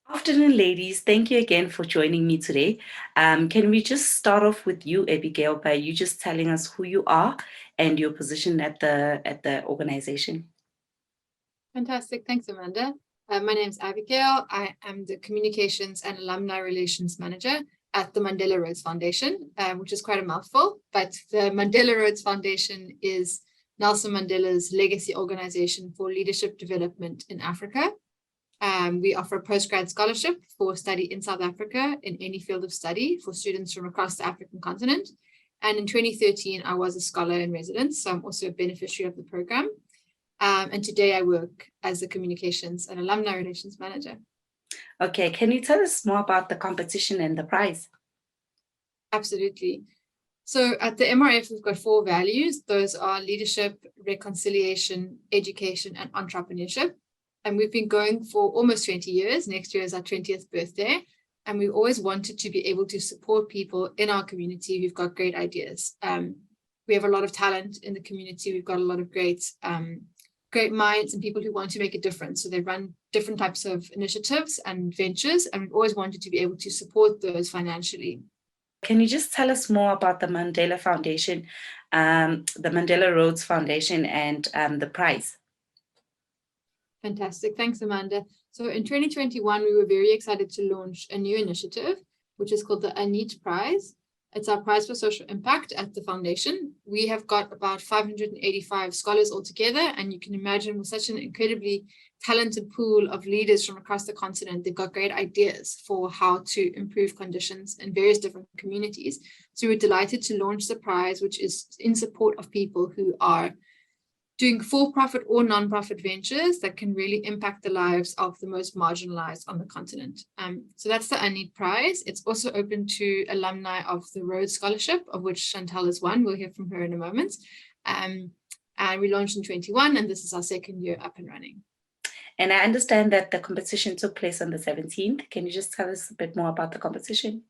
Afternoon, ladies. Thank you again for joining me today. Can we just start off with you, Abigail, by you just telling us who you are and your position at the organization? Fantastic. Thanks, Amanda. My name is Abigail. I am the Communications and Alumni Relations Manager at the Mandela Rhodes Foundation, which is quite a mouthful, but the Mandela Rhodes Foundation is Nelson Mandela's legacy organization for leadership development in Africa. We offer a postgrad scholarship for study in South Africa in any field of study for students from across the African continent. And in 2013, I was a scholar in residence, so I'm also a beneficiary of the program. And today I work as the Communications and Alumni Relations Manager. Okay, can you tell us more about the competition and the prize? Absolutely. So at the MRF, we've got 4 values. Those are leadership, reconciliation, education, and entrepreneurship. And we've been going for almost 20 years. Next year is our 20th birthday. And we always wanted to be able to support people in our community who've got great ideas. We have a lot of talent in the community. We've got a lot of great minds and people who want to make a difference. So they run different types of initiatives and ventures, and we've always wanted to be able to support those financially. Can you just tell us more about the Mandela Foundation, the Mandela Rhodes Foundation, and the prize? Fantastic. Thanks, Amanda. So in 2021, we were very excited to launch a new initiative, which is called the Äänit Prize. It's our prize for social impact at the foundation. We have got about 585 scholars altogether, and you can imagine with such an incredibly talented pool of leaders from across the continent, they've got great ideas for how to improve conditions in various different communities. So we're delighted to launch the prize, which is in support of people who are doing for-profit or non-profit ventures that can really impact the lives of the most marginalized on the continent. So that's the Äänit Prize. It's also open to alumni of the Rhodes Scholarship, of which Chantal is one. We'll hear from her in a moment. And we launched in 21, and this is our 2nd year up and running. And I understand that the competition took place on the 17th. Can you just tell us a bit more about the competition?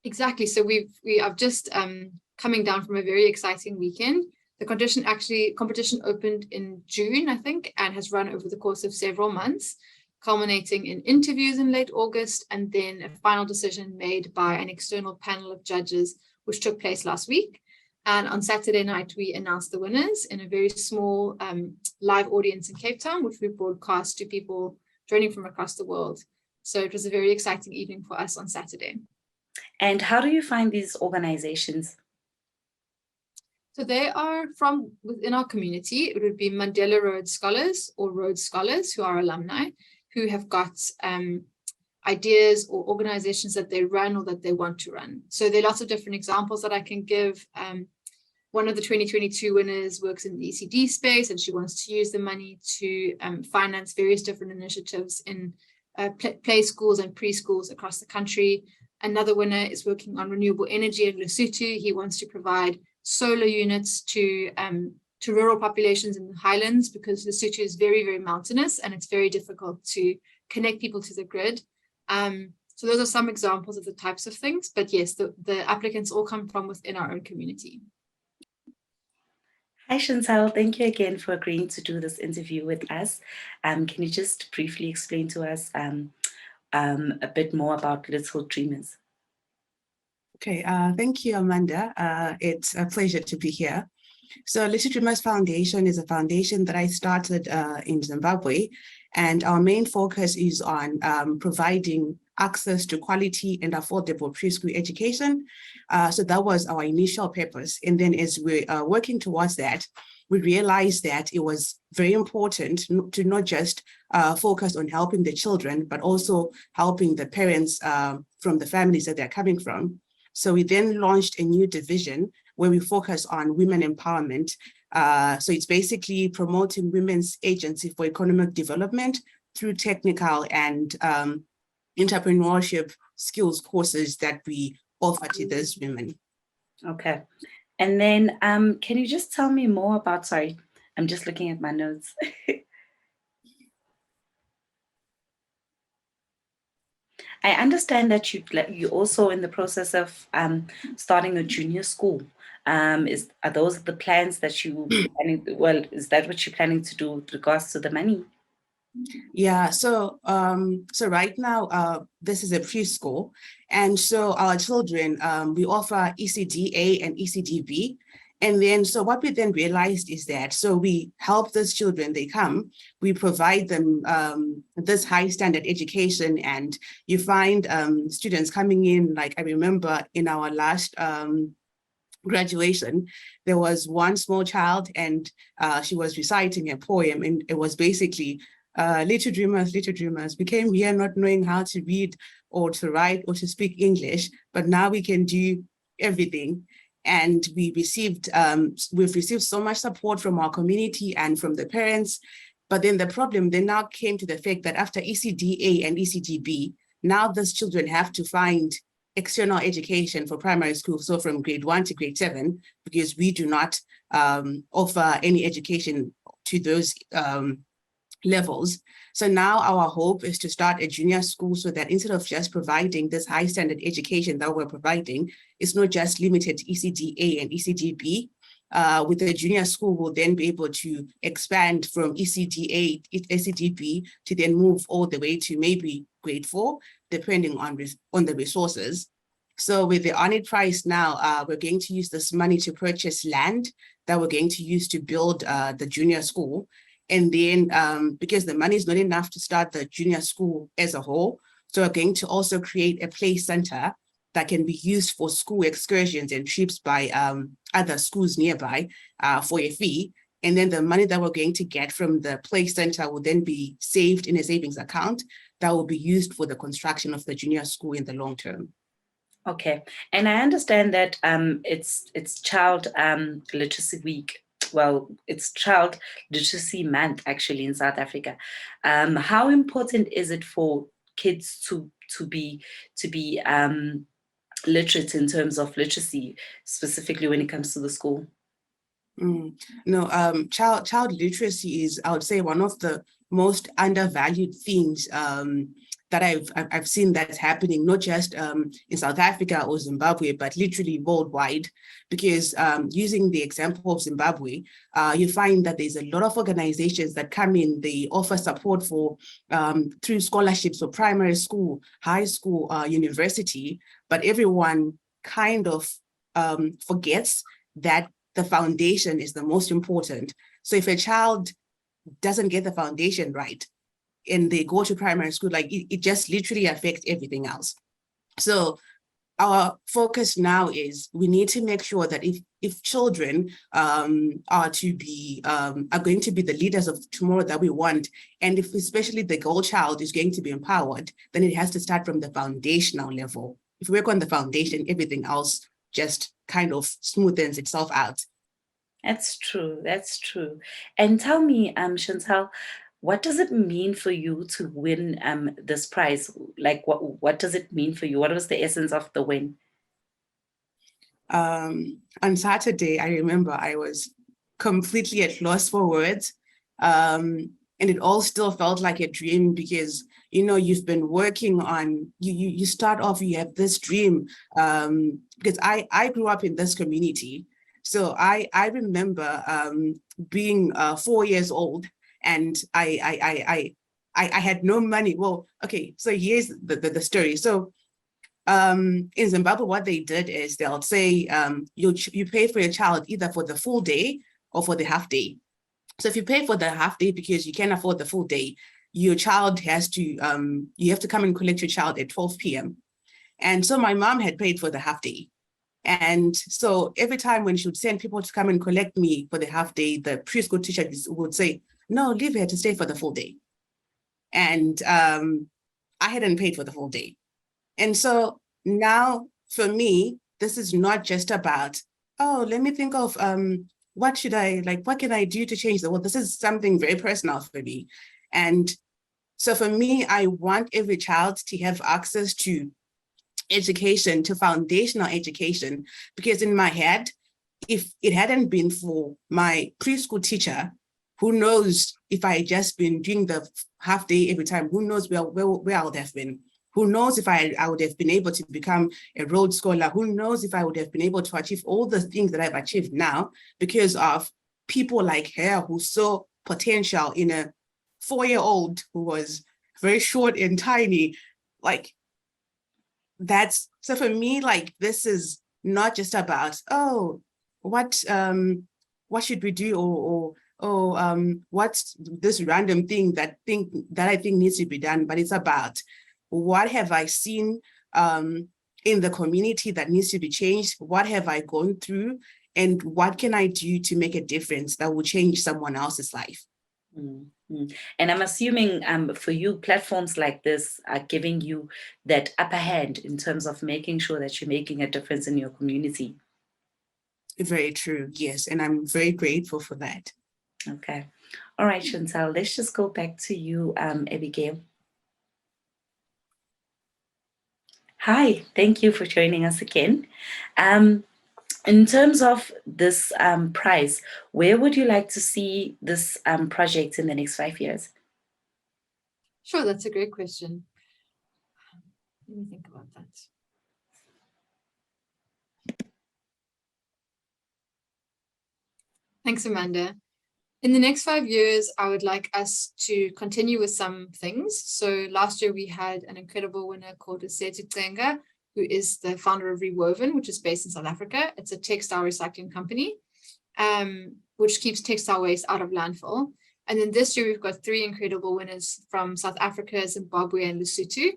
Exactly. So we are just coming down from a very exciting weekend. The competition opened in June, I think, and has run over the course of several months, culminating in interviews in late August, and then a final decision made by an external panel of judges, which took place last week. And on Saturday night, we announced the winners in a very small live audience in Cape Town, which we broadcast to people joining from across the world. So it was a very exciting evening for us on Saturday. And how do you find these organizations? So they are from within our community. It would be Mandela Rhodes Scholars or Rhodes Scholars who are alumni, who have got ideas or organizations that they run or that they want to run. So there are lots of different examples that I can give. One of the 2022 winners works in the ECD space, and she wants to use the money to finance various different initiatives in play schools and preschools across the country. Another winner is working on renewable energy in Lesotho. He wants to provide solar units to rural populations in the highlands, because Lesotho is very, very mountainous and it's very difficult to connect people to the grid. So those are some examples of the types of things. But yes, the applicants all come from within our own community. Hi, Chantal. Thank you again for agreeing to do this interview with us. Can you just briefly explain to us a bit more about Little Dreamers? Okay, thank you, Amanda. It's a pleasure to be here. So Little Dreamers Foundation is a foundation that I started in Zimbabwe, and our main focus is on providing access to quality and affordable preschool education. So that was our initial purpose. And then as we are working towards that, we realized that it was very important to not just focus on helping the children, but also helping the parents from the families that they're coming from. So we then launched a new division where we focus on women empowerment. So it's basically promoting women's agency for economic development through technical and entrepreneurship skills courses that we offer to those women. Okay. And then can you just tell me more about, sorry, I'm just looking at my notes. I understand that you're also in the process of starting a junior school. Are those the plans that you planning? Well, is that what you're planning to do with regards to the money? Yeah, so right now, this is a preschool, and so our children, we offer ECD-A and ECD-B. And then, so what we then realized is that, so we help those children, they come, we provide them this high standard education, and you find students coming in, like I remember in our last graduation, there was one small child, and she was reciting a poem, and it was basically, little dreamers, we came here not knowing how to read or to write or to speak English, but now we can do everything. And we've received so much support from our community and from the parents. But then the problem then now came to the fact that after ECD-A and ECD-B, now those children have to find external education for primary school, so from grade 1 to grade 7, because we do not offer any education to those levels. So now our hope is to start a junior school, so that instead of just providing this high standard education that we're providing, it's not just limited to ECD-A and ECD-B. With the junior school, we'll then be able to expand from ECD-A, ECD-B to then move all the way to maybe grade 4, depending on the resources. So with the Äänit Prize now, we're going to use this money to purchase land that we're going to use to build the junior school. And then because the money is not enough to start the junior school as a whole, so we're going to also create a play center that can be used for school excursions and trips by other schools nearby for a fee. And then the money that we're going to get from the play center will then be saved in a savings account that will be used for the construction of the junior school in the long term. Okay, and I understand that it's Child Literacy Week. Well, it's Child Literacy Month actually in South Africa. How important is it for kids to be literate in terms of literacy, specifically when it comes to the school? No, child literacy is, I would say, one of the most undervalued things that I've seen that's happening, not just in South Africa or Zimbabwe, but literally worldwide. Because using the example of Zimbabwe, you find that there's a lot of organizations that come in, they offer support for through scholarships for primary school, high school, university, but everyone kind of forgets that the foundation is the most important. So if a child doesn't get the foundation right and they go to primary school, like it just literally affects everything else. So our focus now is we need to make sure that if children are going to be the leaders of tomorrow that we want, and if especially the girl child is going to be empowered, then it has to start from the foundational level. If we work on the foundation, everything else just kind of smoothens itself out. That's true. That's true. And tell me, Chantal, what does it mean for you to win this prize? Like, what does it mean for you? What was the essence of the win? On Saturday, I remember I was completely at loss for words. And it all still felt like a dream because, you know, you've been working on, you start off, you have this dream, because I grew up in this community. So I remember being 4 years old, and I had no money. Well, okay, so here's the story. So in Zimbabwe, what they did is they'll say you pay for your child either for the full day or for the half day. So if you pay for the half day because you can't afford the full day, your child has to, you have to come and collect your child at 12 p.m. And so my mom had paid for the half day. And so every time when she would send people to come and collect me for the half day, the preschool teacher would say, no, leave her to stay for the full day. And I hadn't paid for the full day. And so now for me, this is not just about, oh, let me think of what can I do to change the world? This is something very personal for me. And so for me, I want every child to have access to education, to foundational education, because in my head, if it hadn't been for my preschool teacher, who knows if I had just been doing the half day every time, who knows where I would have been? Who knows if I would have been able to become a Rhodes Scholar? Who knows if I would have been able to achieve all the things that I've achieved now because of people like her who saw potential in a 4-year-old who was very short and tiny. Like, that's, so for me, like, this is not just about, oh, what should we do, or what's this random thing that I think needs to be done, but it's about what have I seen in the community that needs to be changed, what have I gone through, and what can I do to make a difference that will change someone else's life. Mm-hmm. And I'm assuming for you, platforms like this are giving you that upper hand in terms of making sure that you're making a difference in your community. Very true, yes, and I'm very grateful for that. Okay. All right, Chantal, let's just go back to you, Abigail. Hi, thank you for joining us again. In terms of this prize, where would you like to see this project in the next 5 years? Sure, that's a great question. Let me think about that. Thanks, Amanda. In the next 5 years, I would like us to continue with some things. So last year we had an incredible winner called Sethu Tsenga, who is the founder of Rewoven, which is based in South Africa. It's a textile recycling company, which keeps textile waste out of landfill. And then this year we've got 3 incredible winners from South Africa, Zimbabwe, and Lesotho,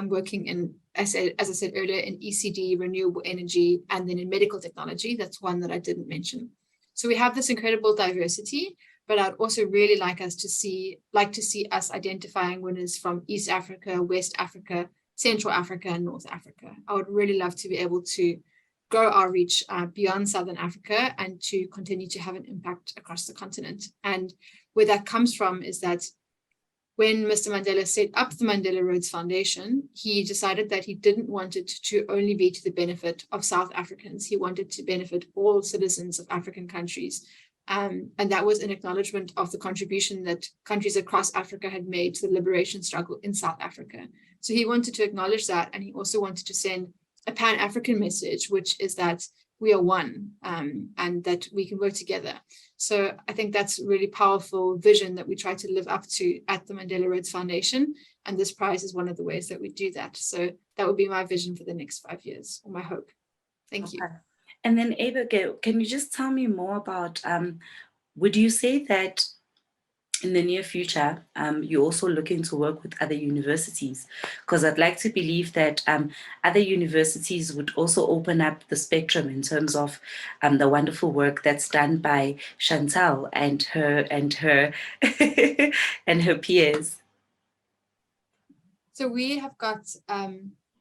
working in, as I said earlier, in ECD, renewable energy, and then in medical technology. That's one that I didn't mention. So we have this incredible diversity, but I'd also really like to see us identifying winners from East Africa, West Africa, Central Africa, and North Africa. I would really love to be able to grow our reach beyond Southern Africa and to continue to have an impact across the continent. And where that comes from is that when Mr. Mandela set up the Mandela Rhodes Foundation, he decided that he didn't want it to only be to the benefit of South Africans. He wanted to benefit all citizens of African countries. And that was an acknowledgement of the contribution that countries across Africa had made to the liberation struggle in South Africa. So he wanted to acknowledge that, and he also wanted to send a Pan-African message, which is that we are one, and that we can work together. So I think that's a really powerful vision that we try to live up to at the Mandela Rhodes Foundation. And this prize is one of the ways that we do that. So that would be my vision for the next 5 years, or my hope. Thank you. And then Abigail, can you just tell me more about, would you say that in the near future, you're also looking to work with other universities? Because I'd like to believe that other universities would also open up the spectrum in terms of the wonderful work that's done by Chantal and her and her peers. So we have got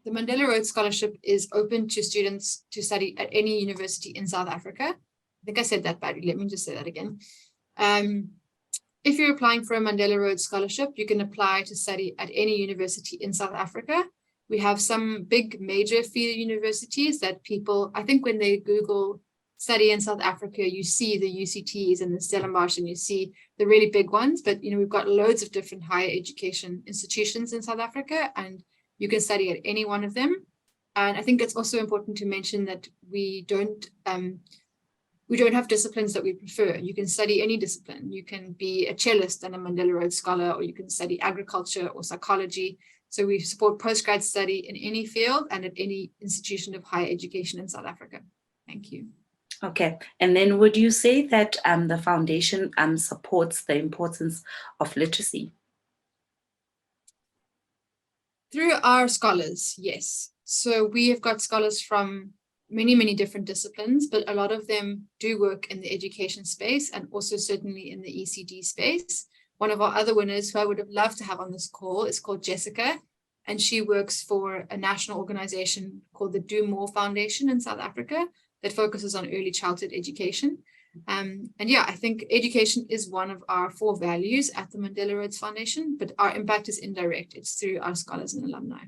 the Mandela Rhodes Scholarship is open to students to study at any university in South Africa. I think I said that badly. Let me just say that again. If you're applying for a Mandela Rhodes Scholarship, you can apply to study at any university in South Africa. We have some big major feeder universities that people, I think when they Google study in South Africa, you see the UCTs and the Stellenbosch, and you see the really big ones. But we've got loads of different higher education institutions in South Africa, and you can study at any one of them. And I think it's also important to mention that we don't have disciplines that we prefer. You can study any discipline. You can be a cellist and a Mandela Rhodes Scholar, or you can study agriculture or psychology. So we support postgrad study in any field and at any institution of higher education in South Africa. Thank you. Okay. And then would you say that the foundation supports the importance of literacy? Through our scholars, yes. So we have got scholars from many, many different disciplines, but a lot of them do work in the education space and also certainly in the ECD space. One of our other winners who I would have loved to have on this call is called Jessica, and she works for a national organization called the Do More Foundation in South Africa that focuses on early childhood education. And yeah, I think education is one of our 4 values at the Mandela Rhodes Foundation, but our impact is indirect. It's through our scholars and alumni.